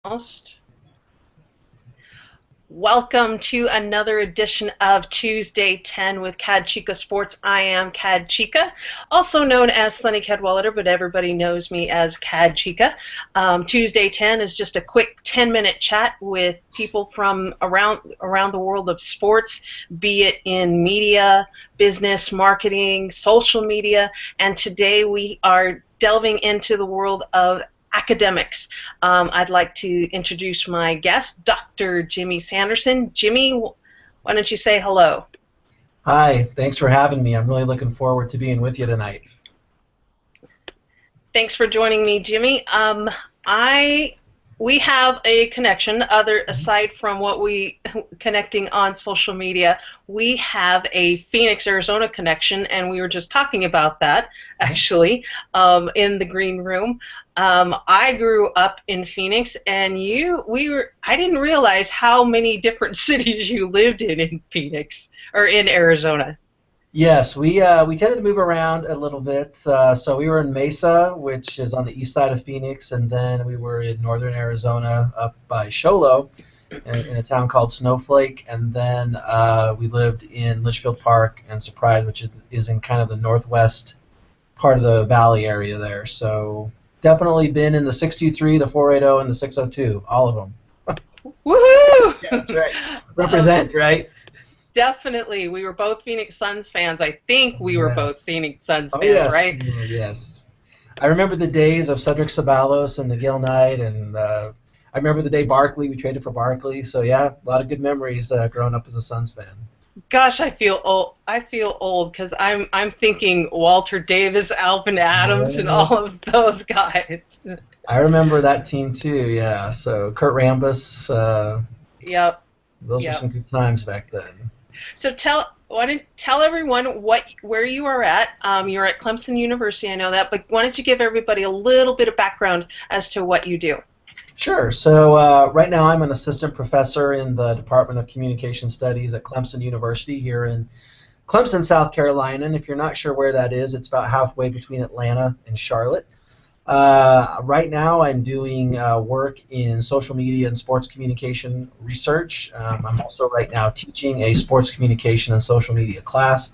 Most. Welcome to another edition of Tuesday 10 with CadChica Sports. I am CadChica, also known as Sunny Cadwallader, but everybody knows me as CadChica. Tuesday 10 is just a quick 10-minute chat with people from around the world of sports, be it in media, business, marketing, social media, and today we are delving into the world of academics. I'd like to introduce my guest, Dr. Jimmy Sanderson. Jimmy, why don't you say hello? Hi, thanks for having me. I'm really looking forward to being with you tonight. Thanks for joining me, Jimmy. We have a connection, aside from what we connecting on social media. We have a Phoenix, Arizona connection, and we were just talking about that actually in the green room. I grew up in Phoenix, and I didn't realize how many different cities you lived in Phoenix or in Arizona. Yes, we tended to move around a little bit. So we were in Mesa, which is on the east side of Phoenix, and then we were in northern Arizona up by Sholo in a town called Snowflake, and then we lived in Litchfield Park and Surprise, which is in kind of the northwest part of the valley area there. So definitely been in the 623, the 480, and the 602, all of them. Woohoo! Yeah, that's right. Represent, right? Definitely. We were both Phoenix Suns fans. I think we were both Phoenix Suns fans, yes. right? Yes. I remember the days of Cedric Ceballos and Miguel Knight, and I remember the day we traded for Barkley. So yeah, a lot of good memories growing up as a Suns fan. Gosh, I feel old. I feel old because I'm thinking Walter Davis, Alvin Adams, and all of those guys. I remember that team too. Yeah. So Kurt Rambis. Yep. Those were some good times back then. So tell everyone where you are at. You're at Clemson University, I know that, but why don't you give everybody a little bit of background as to what you do? Sure. So right now I'm an assistant professor in the Department of Communication Studies at Clemson University here in Clemson, South Carolina. And if you're not sure where that is, it's about halfway between Atlanta and Charlotte. Right now I'm doing work in social media and sports communication research. I'm also right now teaching a sports communication and social media class.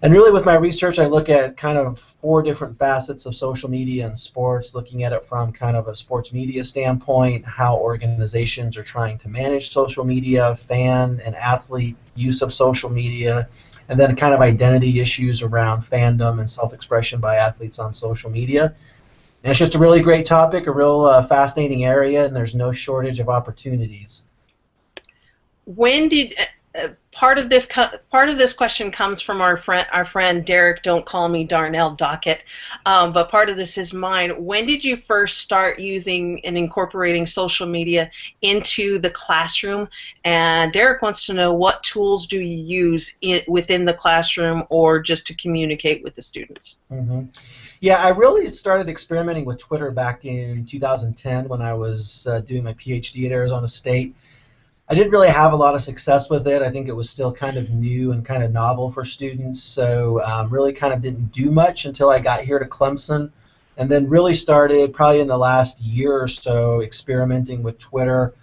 And really with my research I look at kind of 4 different facets of social media and sports, looking at it from kind of a sports media standpoint, how organizations are trying to manage social media, fan and athlete use of social media, and then kind of identity issues around fandom and self-expression by athletes on social media. And it's just a really great topic, a real fascinating area, and there's no shortage of opportunities. When did part of this question comes from our friend Derek? Don't call me Darnell Dockett, but part of this is mine. When did you first start using and incorporating social media into the classroom? And Derek wants to know, what tools do you use within the classroom or just to communicate with the students? Mm-hmm. Yeah, I really started experimenting with Twitter back in 2010 when I was doing my PhD at Arizona State. I didn't really have a lot of success with it. I think it was still kind of new and kind of novel for students, so really kind of didn't do much until I got here to Clemson, and then really started probably in the last year or so experimenting with Twitter.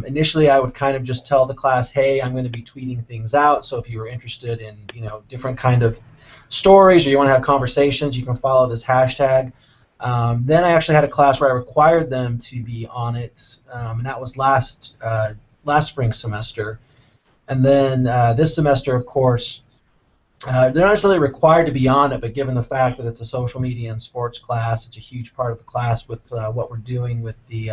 Initially, I would kind of just tell the class, hey, I'm going to be tweeting things out, so if you were interested in different kind of stories or you want to have conversations, you can follow this hashtag. Then I actually had a class where I required them to be on it, and that was last spring semester. And then this semester, of course, they're not necessarily required to be on it, but given the fact that it's a social media and sports class, it's a huge part of the class with what we're doing with the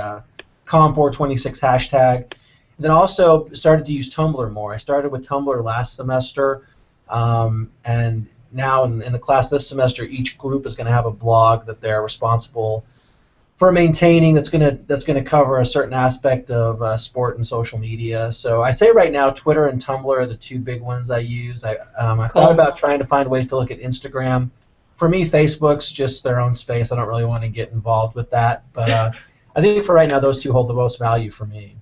Com426 hashtag. And then also started to use Tumblr more. I started with Tumblr last semester, and now in the class this semester, each group is going to have a blog that they're responsible for maintaining that's going to cover a certain aspect of sport and social media. So I'd say right now Twitter and Tumblr are the 2 big ones I use. I thought about trying to find ways to look at Instagram. For me, Facebook's just their own space. I don't really want to get involved with that. But I think for right now, those 2 hold the most value for me.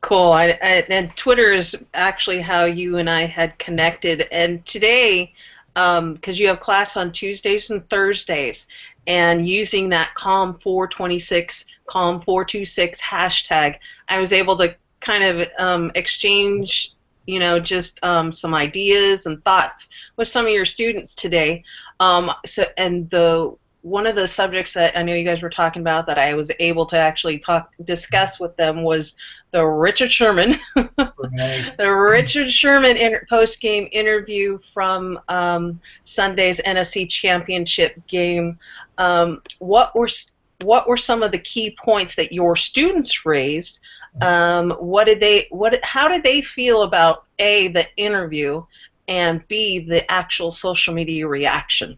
Cool. And Twitter is actually how you and I had connected. And today, because you have class on Tuesdays and Thursdays, and using that calm426, calm426 hashtag, I was able to kind of exchange, just some ideas and thoughts with some of your students today. And the one of the subjects that I know you guys were talking about that I was able to actually discuss with them was the Richard Sherman, Right. the Richard Sherman post-game interview from Sunday's NFC Championship game. What were some of the key points that your students raised? How did they feel about A, the interview, and B, the actual social media reaction?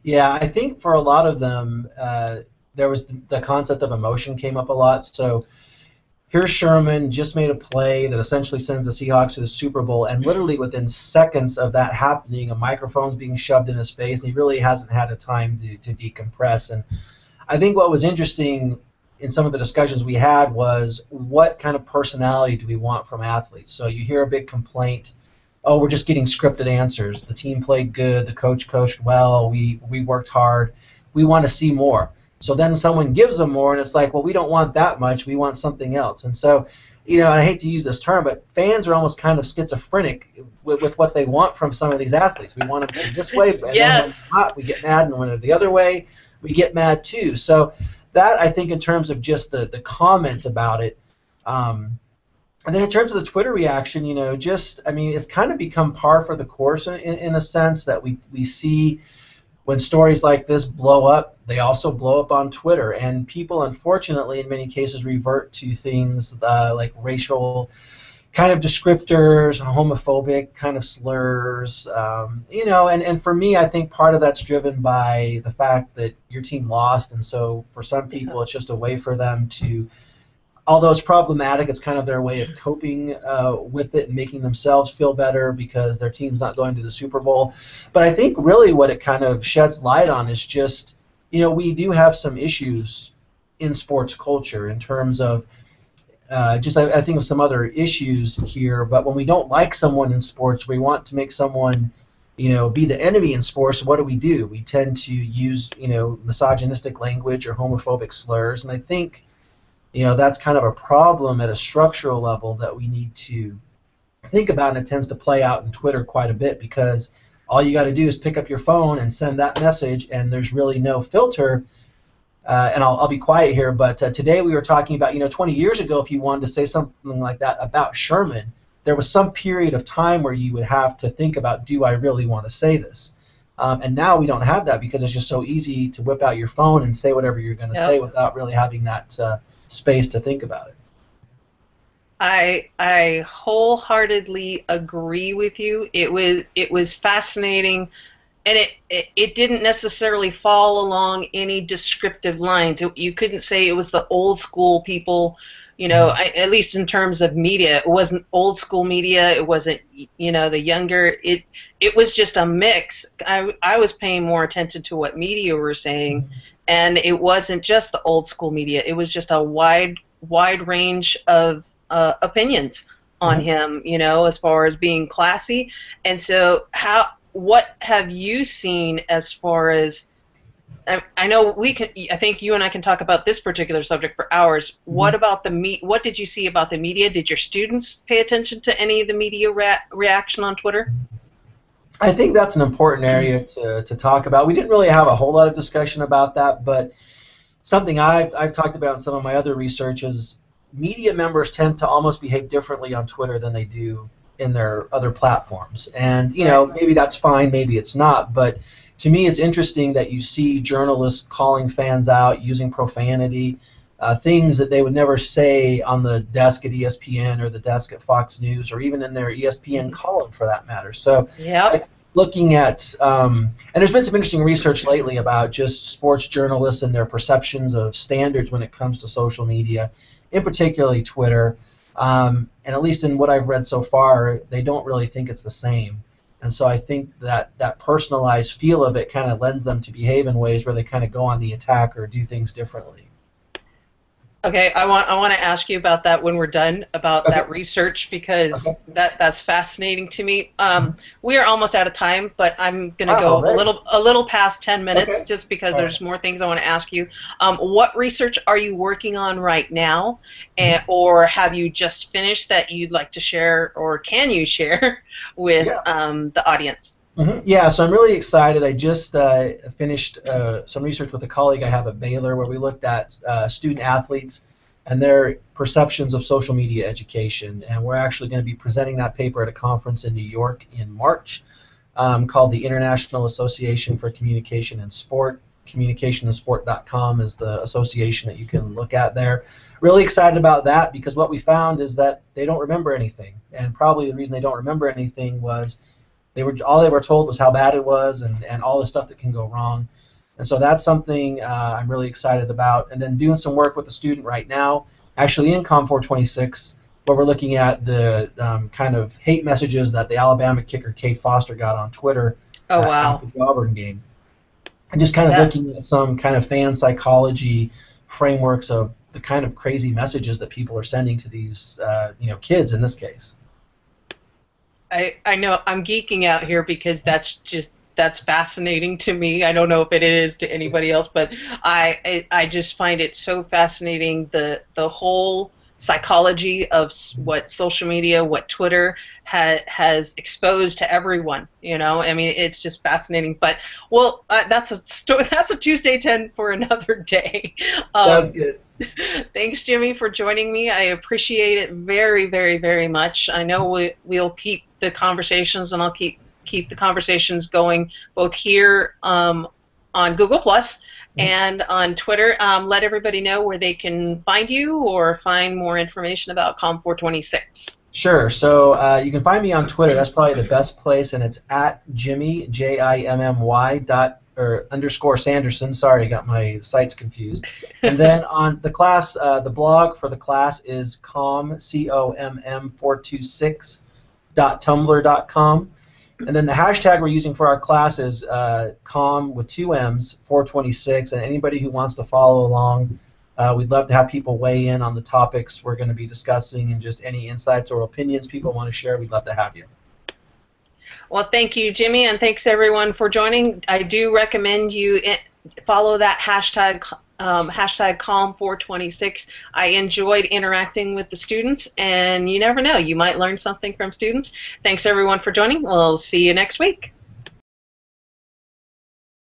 Yeah, I think for a lot of them, there was the concept of emotion came up a lot. So here's Sherman just made a play that essentially sends the Seahawks to the Super Bowl, and literally within seconds of that happening, a microphone's being shoved in his face, and he really hasn't had a time to decompress. And I think what was interesting in some of the discussions we had was what kind of personality do we want from athletes? So you hear a big complaint, oh, we're just getting scripted answers. The team played good, the coach coached well, we worked hard. We want to see more. So then someone gives them more, and it's like, well, we don't want that much. We want something else. And so, I hate to use this term, but fans are almost kind of schizophrenic with what they want from some of these athletes. We want them this way, and then when it's not, we get mad, and when they're the other way, we get mad too. So that, I think, in terms of just the comment about it. And then in terms of the Twitter reaction, it's kind of become par for the course in a sense that we see when stories like this blow up, they also blow up on Twitter. And people, unfortunately, in many cases revert to things like racial kind of descriptors, homophobic kind of slurs, and for me, I think part of that's driven by the fact that your team lost. And so for some people, it's just a way for them to, although it's problematic, it's kind of their way of coping with it and making themselves feel better because their team's not going to the Super Bowl. But I think really what it kind of sheds light on is just, we do have some issues in sports culture in terms of I think of some other issues here, but when we don't like someone in sports, we want to make someone, be the enemy in sports. What do? We tend to use, misogynistic language or homophobic slurs, and I think that's kind of a problem at a structural level that we need to think about, and it tends to play out in Twitter quite a bit because all you got to do is pick up your phone and send that message, and there's really no filter. And I'll be quiet here, but today we were talking about, 20 years ago, if you wanted to say something like that about Sherman, there was some period of time where you would have to think about, do I really want to say this? And now we don't have that because it's just so easy to whip out your phone and say whatever you're going to say without really having that space to think about it. I wholeheartedly agree with you. It was fascinating, and it didn't necessarily fall along any descriptive lines. You couldn't say it was the old school people, at least in terms of media. It wasn't old school media. It wasn't the younger. It was just a mix. I was paying more attention to what media were saying. And it wasn't just the old school media. It was just a wide range of opinions on him, as far as being classy. And so what have you seen as far as, I know I think you and I can talk about this particular subject for hours. What about what did you see about the media? Did your students pay attention to any of the media reaction on Twitter? I think that's an important area to talk about. We didn't really have a whole lot of discussion about that, but something I've talked about in some of my other research is media members tend to almost behave differently on Twitter than they do in their other platforms. And, maybe that's fine, maybe it's not, but to me it's interesting that you see journalists calling fans out, using profanity, things that they would never say on the desk at ESPN or the desk at Fox News or even in their ESPN column for that matter. So looking at, and there's been some interesting research lately about just sports journalists and their perceptions of standards when it comes to social media, in particularly Twitter. And at least in what I've read so far, they don't really think it's the same. And so I think that personalized feel of it kind of lends them to behave in ways where they kind of go on the attack or do things differently. Okay, I want to ask you about that when we're done about Okay. that research Okay. because that's fascinating to me. We are almost out of time, but I'm going to Wow, go already. a little past 10 minutes Okay. just because All right. there's more things I want to ask you. What research are you working on right now, Mhm. or have you just finished that you'd like to share, or can you share with Yeah. the audience? Yeah, so I'm really excited. I just finished some research with a colleague I have at Baylor where we looked at student athletes and their perceptions of social media education. And we're actually going to be presenting that paper at a conference in New York in March called the International Association for Communication and Sport. Communicationandsport.com is the association that you can look at there. Really excited about that because what we found is that they don't remember anything. And probably the reason they don't remember anything was they were told was how bad it was and all the stuff that can go wrong. And so that's something I'm really excited about. And then doing some work with a student right now, actually in Com 426, where we're looking at the kind of hate messages that the Alabama kicker Kate Foster got on Twitter Oh after wow, the Auburn game, and just kind of that looking at some kind of fan psychology frameworks of the kind of crazy messages that people are sending to these kids in this case. I know I'm geeking out here because that's fascinating to me. I don't know if it is to anybody It's else, but I just find it so fascinating the whole psychology of what social media, what Twitter has exposed to everyone. You know, I mean, it's just fascinating. But well, that's a Tuesday 10 for another day. Sounds Um, good. Thanks, Jimmy, for joining me. I appreciate it very, very, very much. I know we'll keep the conversations, and I'll keep the conversations going both here on Google Plus and on Twitter. Let everybody know where they can find you or find more information about Com 426. Sure. So you can find me on Twitter. That's probably the best place, and it's at Jimmy Jimmy dot or underscore Sanderson. Sorry, I got my sites confused. And then on the class, the blog for the class is comm 426 dot tumblr.com. And then the hashtag we're using for our class is com with two M's 426. And anybody who wants to follow along, we'd love to have people weigh in on the topics we're going to be discussing and just any insights or opinions people want to share. We'd love to have you. Well, thank you, Jimmy, and thanks everyone for joining. I do recommend you follow that hashtag CALM426. I enjoyed interacting with the students, and you never know, you might learn something from students. Thanks everyone for joining. We'll see you next week.